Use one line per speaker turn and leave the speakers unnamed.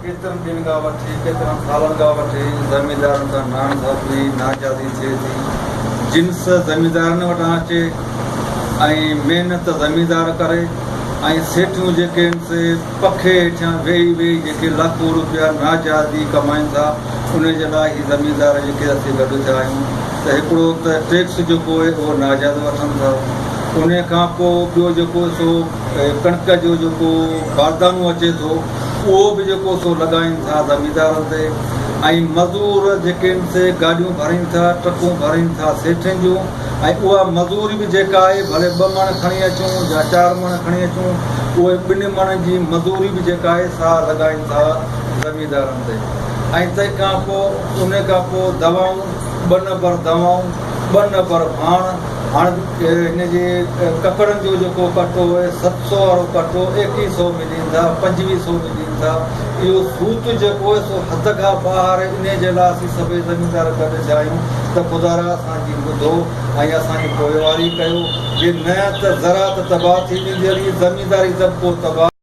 केतिरनि ॾींहंनि खां वठी केतिरनि सालनि खां वठी ज़मींदारनि सां नाइंसाफ़ी नाजादी थिए थी। जिन्स ज़मींदारनि वटां अचे ऐं महिनत ज़मींदार करे ऐं सेठियूं जेके आहिनि से पखे हेठियां वेही जेके लाखों रुपया नाजादी कमाइनि था, उन जे लाइ ही ज़मींदार जेके असीं गॾु थिया आहियूं। त हिकिड़ो त टैक्स जेको आहे उहो नाजायज़ वठनि था। उन खां पोइ ॿियो जेको सो कणिक जो जेको बारदानो अचे थो उहो बि जेको सो लॻाइनि था ज़मींदारनि ते। ऐं मज़ूर जेके आहिनि से गाॾियूं भराइनि था, ट्रकूं भराइनि था सेठनि जूं, ऐं उहा मज़ूरी बि जेका आहे भले 2 मण खणी अचूं या 4 मण खणी अचूं, उहे 2 मण जी मज़ूरी बि जेका आहे सा लॻाइनि था ज़मींदारनि ते। ऐं तंहिंखां पोइ उन खां पोइ दवाऊं 2 नंबर दवाऊं, 2 नंबर भाण। हाणे हिन जे कपिड़नि जो जेको कटो आहे 700 वारो कटो 2100 में ॾींदा था, 2500 में ॾींदा था। इहो सूत जेको आहे सो हद खां ॿाहिरि। इन जे लाइ असीं सभई ज़मींदार गॾु थिया आहियूं त ख़ुदा असांजी ॿुधो ऐं असांजी पोइवारी कयो। जे न त ज़रात तबाह थी वेंदी हली, ज़मींदारी तबिको तबाह